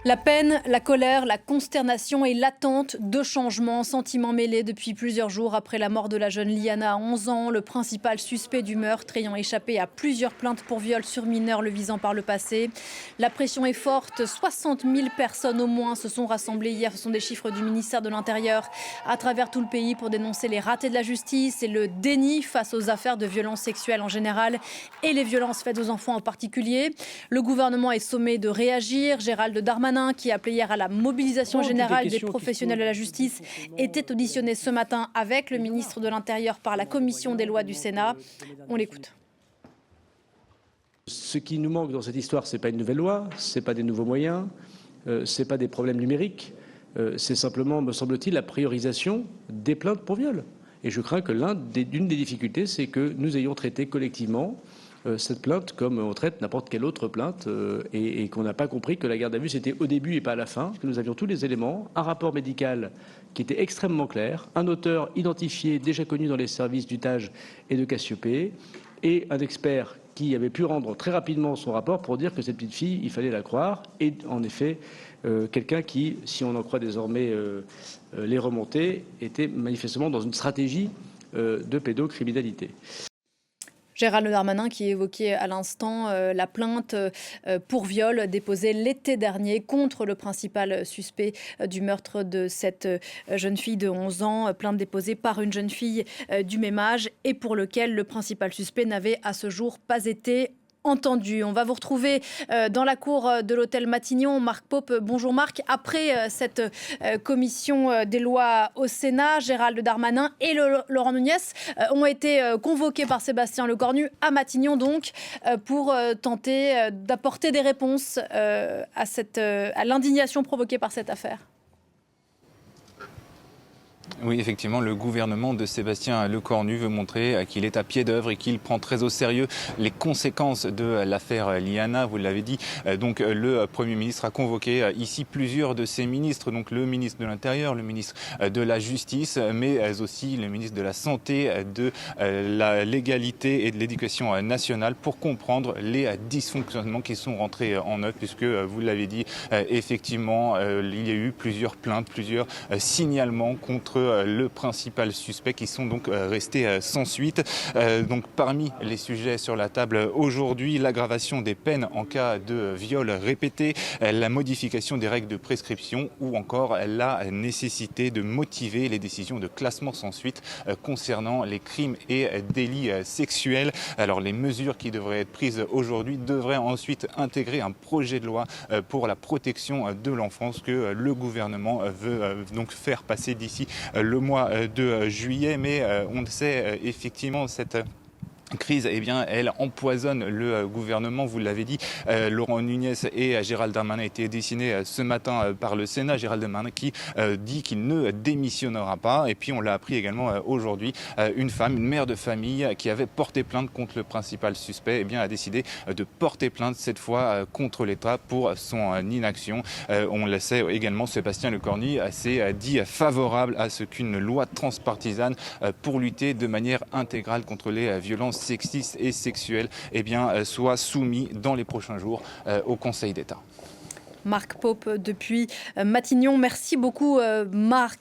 La peine, la colère, la consternation et l'attente de changements, sentiments mêlés depuis plusieurs jours après la mort de la jeune Liana à 11 ans, le principal suspect du meurtre ayant échappé à plusieurs plaintes pour viol sur mineurs le visant par le passé. La pression est forte, 60 000 personnes au moins se sont rassemblées hier, ce sont des chiffres du ministère de l'Intérieur, à travers tout le pays pour dénoncer les ratés de la justice et le déni face aux affaires de violences sexuelles en général et les violences faites aux enfants en particulier. Le gouvernement est sommé de réagir. Gérald Darmanin, qui a appelé hier à la mobilisation générale des professionnels de la justice, était auditionné ce matin avec le ministre de l'Intérieur par la commission des lois du Sénat. On l'écoute. Ce qui nous manque dans cette histoire, ce n'est pas une nouvelle loi, ce n'est pas des nouveaux moyens, ce n'est pas des problèmes numériques, c'est simplement, me semble-t-il, la priorisation des plaintes pour viol. Et je crains que l'une des difficultés, c'est que nous ayons traité collectivement cette plainte comme on traite n'importe quelle autre plainte et qu'on n'a pas compris que la garde à vue c'était au début et pas à la fin, que nous avions tous les éléments, un rapport médical qui était extrêmement clair, un auteur identifié déjà connu dans les services du TAJ et de Cassiopée et un expert qui avait pu rendre très rapidement son rapport pour dire que cette petite fille, il fallait la croire et en effet quelqu'un qui, si on en croit désormais les remontées, était manifestement dans une stratégie de pédocriminalité. Gérald Darmanin qui évoquait à l'instant la plainte pour viol déposée l'été dernier contre le principal suspect du meurtre de cette jeune fille de 11 ans, plainte déposée par une jeune fille du même âge et pour lequel le principal suspect n'avait à ce jour pas été entendu. On va vous retrouver dans la cour de l'hôtel Matignon. Marc Pope, bonjour Marc. Après cette commission des lois au Sénat, Gérald Darmanin et Laurent Nunez ont été convoqués par Sébastien Lecornu à Matignon donc pour tenter d'apporter des réponses à l'indignation provoquée par cette affaire. Oui, effectivement, le gouvernement de Sébastien Lecornu veut montrer qu'il est à pied d'œuvre et qu'il prend très au sérieux les conséquences de l'affaire Liana. Vous l'avez dit, donc le Premier ministre a convoqué ici plusieurs de ses ministres, donc le ministre de l'Intérieur, le ministre de la Justice, mais aussi le ministre de la Santé, de la Légalité et de l'Éducation nationale pour comprendre les dysfonctionnements qui sont rentrés en œuvre, puisque vous l'avez dit, effectivement, il y a eu plusieurs plaintes, plusieurs signalements contre le principal suspect qui sont donc restés sans suite. Donc parmi les sujets sur la table aujourd'hui, l'aggravation des peines en cas de viol répété, la modification des règles de prescription ou encore la nécessité de motiver les décisions de classement sans suite concernant les crimes et délits sexuels. Alors les mesures qui devraient être prises aujourd'hui devraient ensuite intégrer un projet de loi pour la protection de l'enfance que le gouvernement veut donc faire passer d'ici le mois de juillet, mais on sait effectivement cette crise, eh bien, elle empoisonne le gouvernement. Vous l'avez dit, Laurent Nunez et Gérald Darmanin étaient désignés ce matin par le Sénat. Gérald Darmanin qui dit qu'il ne démissionnera pas. Et puis on l'a appris également aujourd'hui, une femme, une mère de famille qui avait porté plainte contre le principal suspect, eh bien, a décidé de porter plainte cette fois contre l'État pour son inaction. On le sait également, Sébastien Lecornu s'est dit favorable à ce qu'une loi transpartisane pour lutter de manière intégrale contre les violences sexistes et sexuelles eh bien, soit soumis dans les prochains jours au Conseil d'État. Marc Pope depuis Matignon. Merci beaucoup Marc.